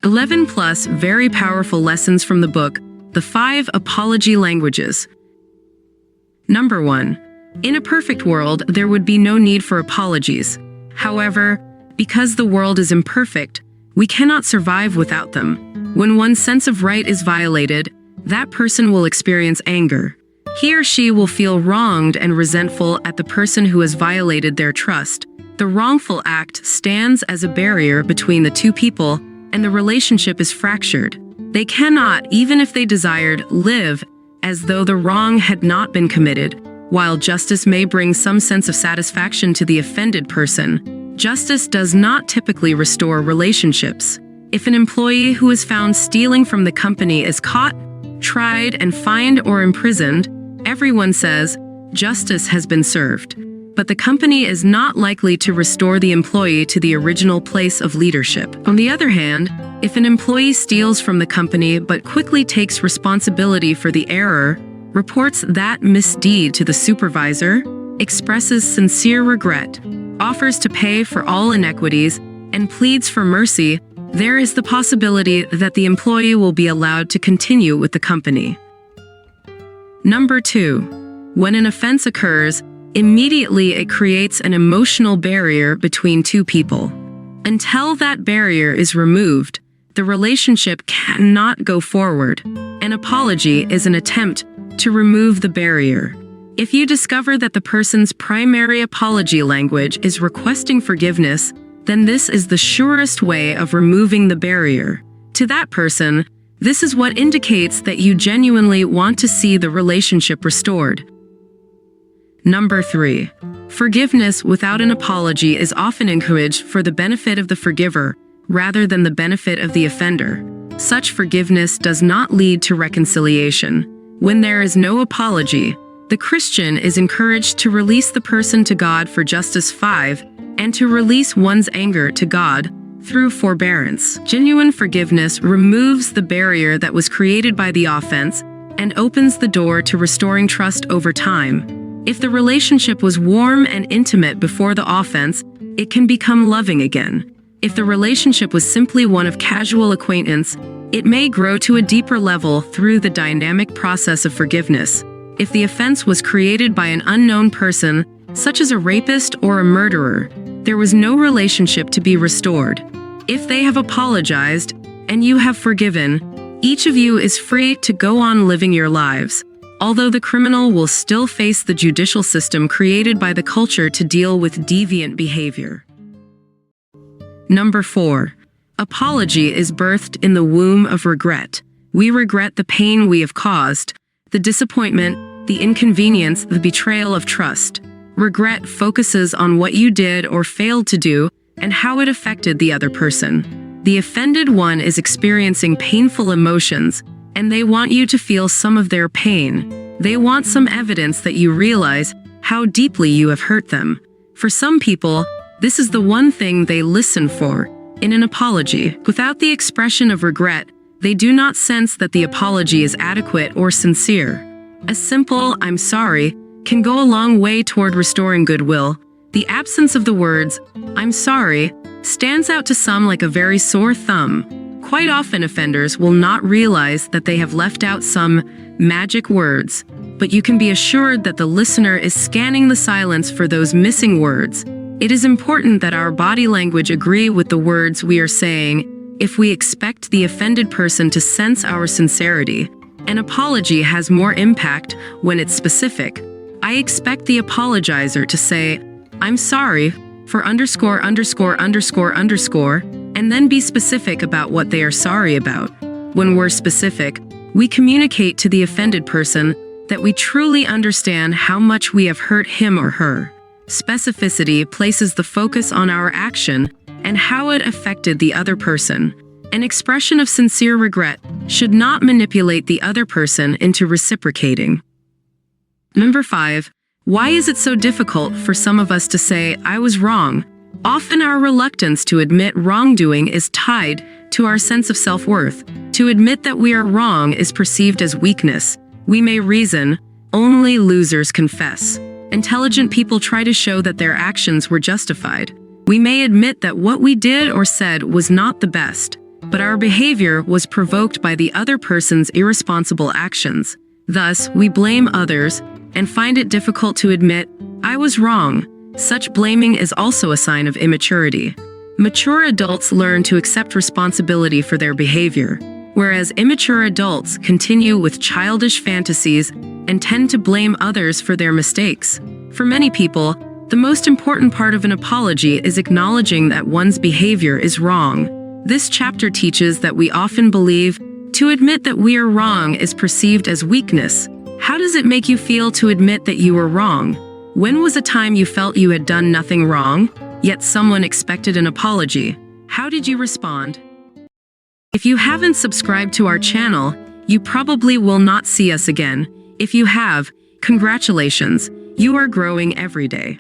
11 plus very powerful lessons from the book, The 5 Apology Languages. Number 1. In a perfect world, there would be no need for apologies. However, because the world is imperfect, we cannot survive without them. When one's sense of right is violated, that person will experience anger. He or she will feel wronged and resentful at the person who has violated their trust. The wrongful act stands as a barrier between the two people, and the relationship is fractured. They cannot, even if they desired, live as though the wrong had not been committed. While justice may bring some sense of satisfaction to the offended person, justice does not typically restore relationships. If an employee who is found stealing from the company is caught, tried, and fined or imprisoned, everyone says, justice has been served. But the company is not likely to restore the employee to the original place of leadership. On the other hand, if an employee steals from the company but quickly takes responsibility for the error, reports that misdeed to the supervisor, expresses sincere regret, offers to pay for all inequities, and pleads for mercy, there is the possibility that the employee will be allowed to continue with the company. Number 2. When an offense occurs, immediately it creates an emotional barrier between two people. Until that barrier is removed, the relationship cannot go forward. An apology is an attempt to remove the barrier. If you discover that the person's primary apology language is requesting forgiveness, then this is the surest way of removing the barrier. To that person, this is what indicates that you genuinely want to see the relationship restored. Number 3. Forgiveness without an apology is often encouraged for the benefit of the forgiver rather than the benefit of the offender. Such forgiveness does not lead to reconciliation. When there is no apology, the Christian is encouraged to release the person to God for Justice 5 and to release one's anger to God through forbearance. Genuine forgiveness removes the barrier that was created by the offense and opens the door to restoring trust over time. If the relationship was warm and intimate before the offense, it can become loving again. If the relationship was simply one of casual acquaintance, it may grow to a deeper level through the dynamic process of forgiveness. If the offense was created by an unknown person, such as a rapist or a murderer, there was no relationship to be restored. If they have apologized and you have forgiven, each of you is free to go on living your lives, although the criminal will still face the judicial system created by the culture to deal with deviant behavior. Number 4. Apology is birthed in the womb of regret. We regret the pain we have caused, the disappointment, the inconvenience, the betrayal of trust. Regret focuses on what you did or failed to do and how it affected the other person. The offended one is experiencing painful emotions, and they want you to feel some of their pain. They want some evidence that you realize how deeply you have hurt them. For some people, this is the one thing they listen for in an apology. Without the expression of regret, they do not sense that the apology is adequate or sincere. A simple "I'm sorry" can go a long way toward restoring goodwill. The absence of the words "I'm sorry" stands out to some like a very sore thumb. Quite often offenders will not realize that they have left out some magic words, but you can be assured that the listener is scanning the silence for those missing words. It is important that our body language agree with the words we are saying if we expect the offended person to sense our sincerity. An apology has more impact when it's specific. I expect the apologizer to say, "I'm sorry for underscore underscore underscore underscore," and then be specific about what they are sorry about. When we're specific, we communicate to the offended person that we truly understand how much we have hurt him or her. Specificity places the focus on our action and how it affected the other person. An expression of sincere regret should not manipulate the other person into reciprocating. Number 5. Why is it so difficult for some of us to say, "I was wrong"? Often our reluctance to admit wrongdoing is tied to our sense of self-worth. To admit that we are wrong is perceived as weakness. We may reason, "Only losers confess." Intelligent people try to show that their actions were justified. We may admit that what we did or said was not the best. but our behavior was provoked by the other person's irresponsible actions. Thus, we blame others and find it difficult to admit, "I was wrong." Such blaming is also a sign of immaturity. Mature adults learn to accept responsibility for their behavior, whereas immature adults continue with childish fantasies and tend to blame others for their mistakes. For many people, the most important part of an apology is acknowledging that one's behavior is wrong. This chapter teaches that we often believe to admit that we are wrong is perceived as weakness. How does it make you feel to admit that you were wrong? When was a time you felt you had done nothing wrong, yet someone expected an apology? How did you respond? If you haven't subscribed to our channel, you probably will not see us again. If you have, congratulations, you are growing every day.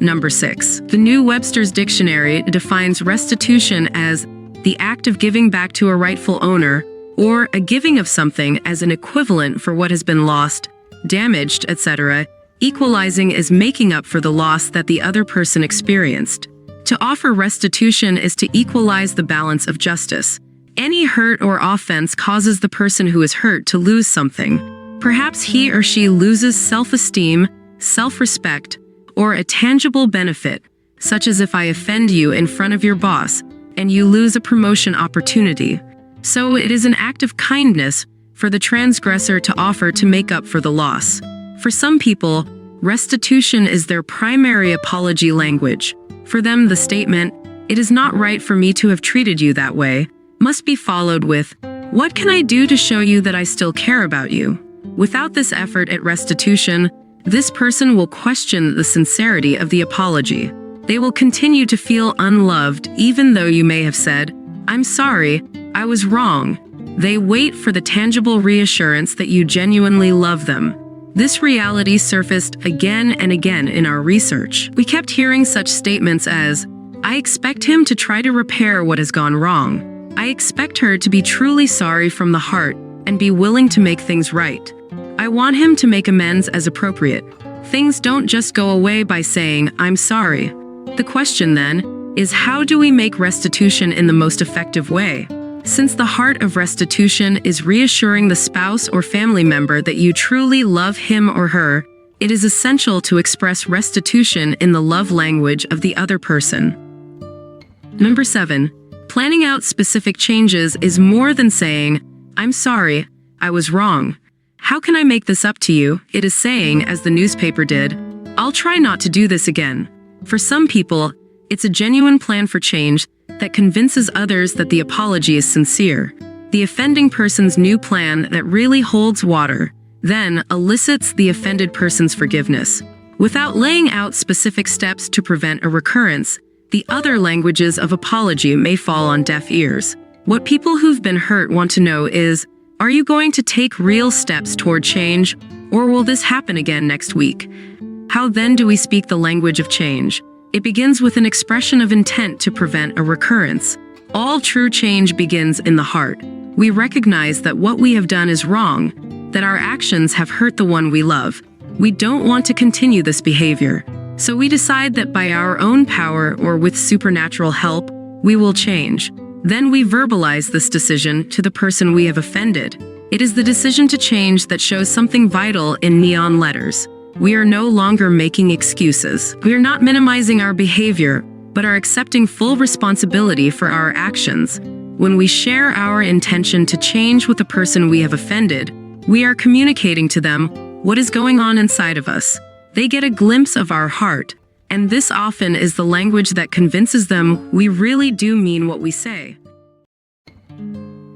Number 6. The New Webster's Dictionary defines restitution as the act of giving back to a rightful owner, or a giving of something as an equivalent for what has been lost, damaged, etc. Equalizing is making up for the loss that the other person experienced. To offer restitution is to equalize the balance of justice. Any hurt or offense causes the person who is hurt to lose something. Perhaps he or she loses self-esteem, self-respect, or a tangible benefit, such as if I offend you in front of your boss and you lose a promotion opportunity. So it is an act of kindness for the transgressor to offer to make up for the loss. For some people, restitution is their primary apology language. For them, the statement, "It is not right for me to have treated you that way," must be followed with, "What can I do to show you that I still care about you?" Without this effort at restitution, this person will question the sincerity of the apology. They will continue to feel unloved even though you may have said, "I'm sorry, I was wrong." They wait for the tangible reassurance that you genuinely love them. This reality surfaced again and again in our research. We kept hearing such statements as, "I expect him to try to repair what has gone wrong. I expect her to be truly sorry from the heart and be willing to make things right. I want him to make amends as appropriate." Things don't just go away by saying, "I'm sorry." The question then is, how do we make restitution in the most effective way? Since the heart of restitution is reassuring the spouse or family member that you truly love him or her, it is essential to express restitution in the love language of the other person. Number 7. Planning out specific changes is more than saying, "I'm sorry, I was wrong. How can I make this up to you?" It is saying, as the newspaper did, "I'll try not to do this again." For some people, it's a genuine plan for change that convinces others that the apology is sincere. The offending person's new plan that really holds water then elicits the offended person's forgiveness. Without laying out specific steps to prevent a recurrence, the other languages of apology may fall on deaf ears. What people who've been hurt want to know is, are you going to take real steps toward change, or will this happen again next week? How then do we speak the language of change? It begins with an expression of intent to prevent a recurrence. All true change begins in the heart. We recognize that what we have done is wrong, that our actions have hurt the one we love. We don't want to continue this behavior. So we decide that by our own power or with supernatural help, we will change. Then we verbalize this decision to the person we have offended. It is the decision to change that shows something vital in neon letters. We are no longer making excuses. We are not minimizing our behavior, but are accepting full responsibility for our actions. When we share our intention to change with the person we have offended, we are communicating to them what is going on inside of us. They get a glimpse of our heart, and this often is the language that convinces them we really do mean what we say.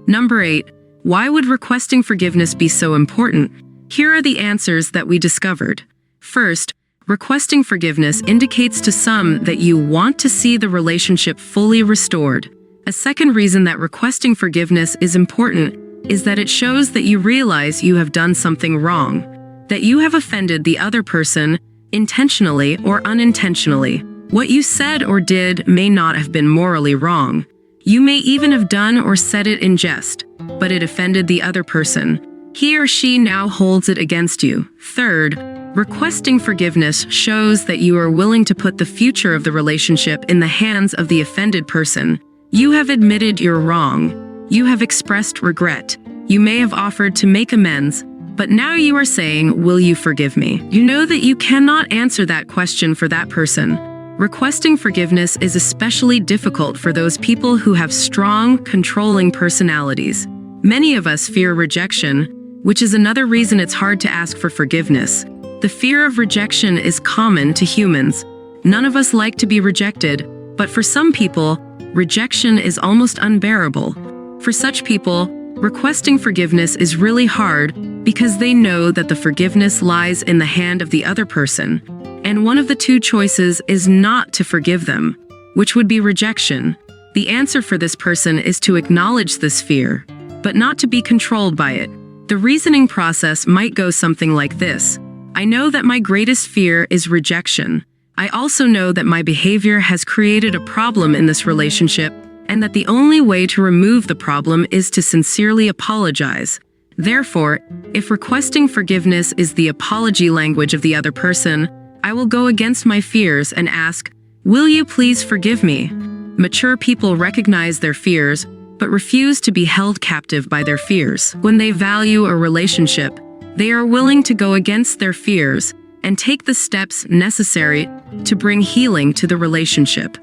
Number 8. Why would requesting forgiveness be so important? Here are the answers that we discovered. First, requesting forgiveness indicates to some that you want to see the relationship fully restored. A second reason that requesting forgiveness is important is that it shows that you realize you have done something wrong, that you have offended the other person intentionally or unintentionally. What you said or did may not have been morally wrong. You may even have done or said it in jest, but it offended the other person. He or she now holds it against you. Third, requesting forgiveness shows that you are willing to put the future of the relationship in the hands of the offended person. You have admitted you're wrong. You have expressed regret. You may have offered to make amends, but now you are saying, "Will you forgive me?" You know that you cannot answer that question for that person. Requesting forgiveness is especially difficult for those people who have strong, controlling personalities. Many of us fear rejection, which is another reason it's hard to ask for forgiveness. The fear of rejection is common to humans. None of us like to be rejected, but for some people, rejection is almost unbearable. For such people, requesting forgiveness is really hard because they know that the forgiveness lies in the hand of the other person, and one of the two choices is not to forgive them, which would be rejection. The answer for this person is to acknowledge this fear, but not to be controlled by it. The reasoning process might go something like this. I know that my greatest fear is rejection. I also know that my behavior has created a problem in this relationship, and that the only way to remove the problem is to sincerely apologize. Therefore, if requesting forgiveness is the apology language of the other person, I will go against my fears and ask, "Will you please forgive me?" Mature people recognize their fears, but refuse to be held captive by their fears. When they value a relationship, they are willing to go against their fears and take the steps necessary to bring healing to the relationship.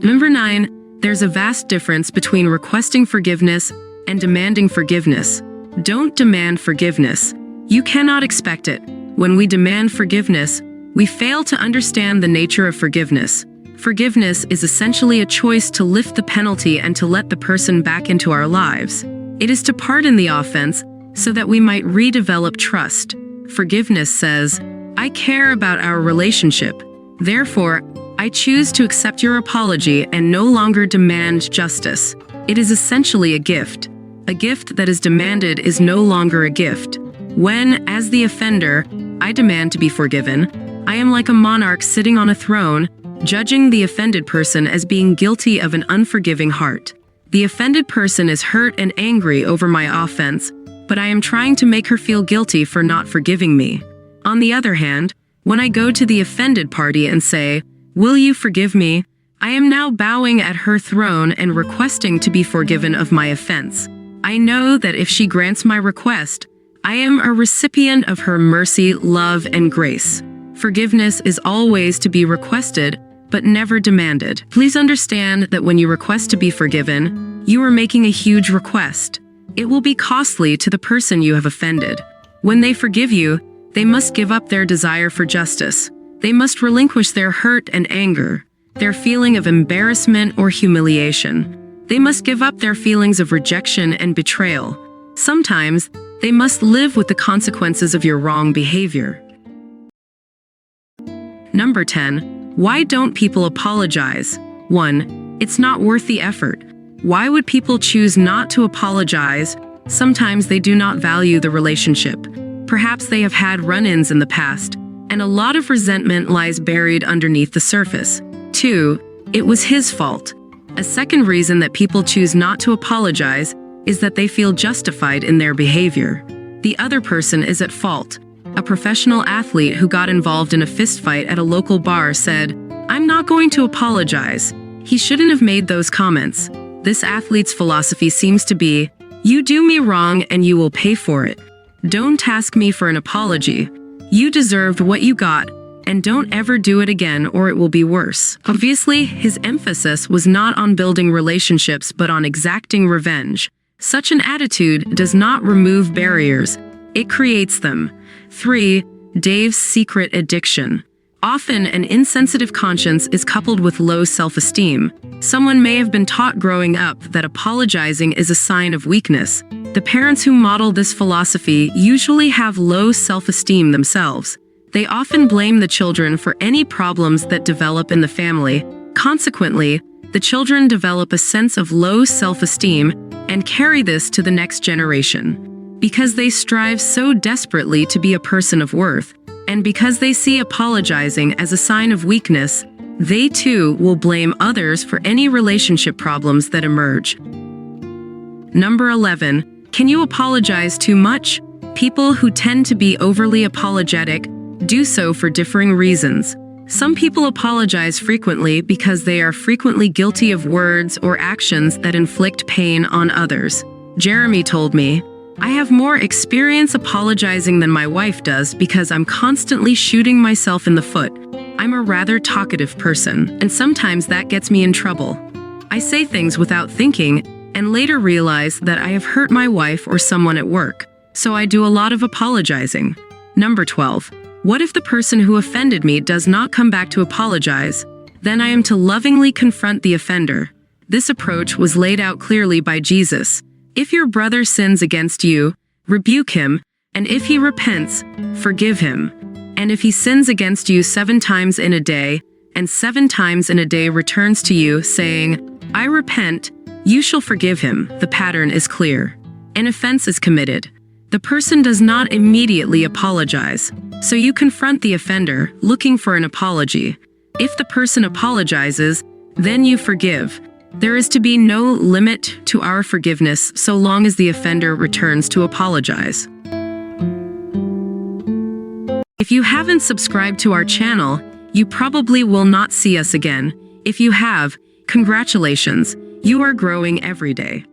Number 9, there's a vast difference between requesting forgiveness and demanding forgiveness. Don't demand forgiveness. You cannot expect it. When we demand forgiveness, we fail to understand the nature of forgiveness. Forgiveness is essentially a choice to lift the penalty and to let the person back into our lives. It is to pardon the offense so that we might redevelop trust. Forgiveness says, "I care about our relationship. Therefore, I choose to accept your apology and no longer demand justice." It is essentially a gift. A gift that is demanded is no longer a gift. When, as the offender, I demand to be forgiven, I am like a monarch sitting on a throne, judging the offended person as being guilty of an unforgiving heart. The offended person is hurt and angry over my offense, but I am trying to make her feel guilty for not forgiving me. On the other hand, when I go to the offended party and say, "Will you forgive me?" I am now bowing at her throne and requesting to be forgiven of my offense. I know that if she grants my request, I am a recipient of her mercy, love, and grace. Forgiveness is always to be requested, but never demanded. Please understand that when you request to be forgiven, you are making a huge request. It will be costly to the person you have offended. When they forgive you, they must give up their desire for justice. They must relinquish their hurt and anger, their feeling of embarrassment or humiliation. They must give up their feelings of rejection and betrayal. Sometimes, they must live with the consequences of your wrong behavior. Number 10. Why don't people apologize? 1. It's not worth the effort. Why would people choose not to apologize? Sometimes they do not value the relationship. Perhaps they have had run-ins in the past, and a lot of resentment lies buried underneath the surface. 2. It was his fault. A second reason that people choose not to apologize is that they feel justified in their behavior. The other person is at fault. A professional athlete who got involved in a fistfight at a local bar said, "I'm not going to apologize. He shouldn't have made those comments." This athlete's philosophy seems to be, "You do me wrong and you will pay for it. Don't ask me for an apology. You deserved what you got, and don't ever do it again or it will be worse." Obviously, his emphasis was not on building relationships but on exacting revenge. Such an attitude does not remove barriers, it creates them. 3. Dave's secret addiction. Often, an insensitive conscience is coupled with low self-esteem. Someone may have been taught growing up that apologizing is a sign of weakness. The parents who model this philosophy usually have low self-esteem themselves. They often blame the children for any problems that develop in the family. Consequently, the children develop a sense of low self-esteem and carry this to the next generation. Because they strive so desperately to be a person of worth, and because they see apologizing as a sign of weakness, they too will blame others for any relationship problems that emerge. Number 11. Can you apologize too much? People who tend to be overly apologetic do so for differing reasons. Some people apologize frequently because they are frequently guilty of words or actions that inflict pain on others. Jeremy told me, "I have more experience apologizing than my wife does because I'm constantly shooting myself in the foot. I'm a rather talkative person, and sometimes that gets me in trouble. I say things without thinking and later realize that I have hurt my wife or someone at work, so I do a lot of apologizing." Number 12. What if the person who offended me does not come back to apologize? Then I am to lovingly confront the offender. This approach was laid out clearly by Jesus. If your brother sins against you, rebuke him, and if he repents, forgive him. And if he sins against you 7 times in a day, and 7 times in a day returns to you, saying, "I repent," you shall forgive him. The pattern is clear. An offense is committed. The person does not immediately apologize, so you confront the offender, looking for an apology. If the person apologizes, then you forgive. There is to be no limit to our forgiveness so long as the offender returns to apologize. If you haven't subscribed to our channel, you probably will not see us again. If you have, congratulations, you are growing every day.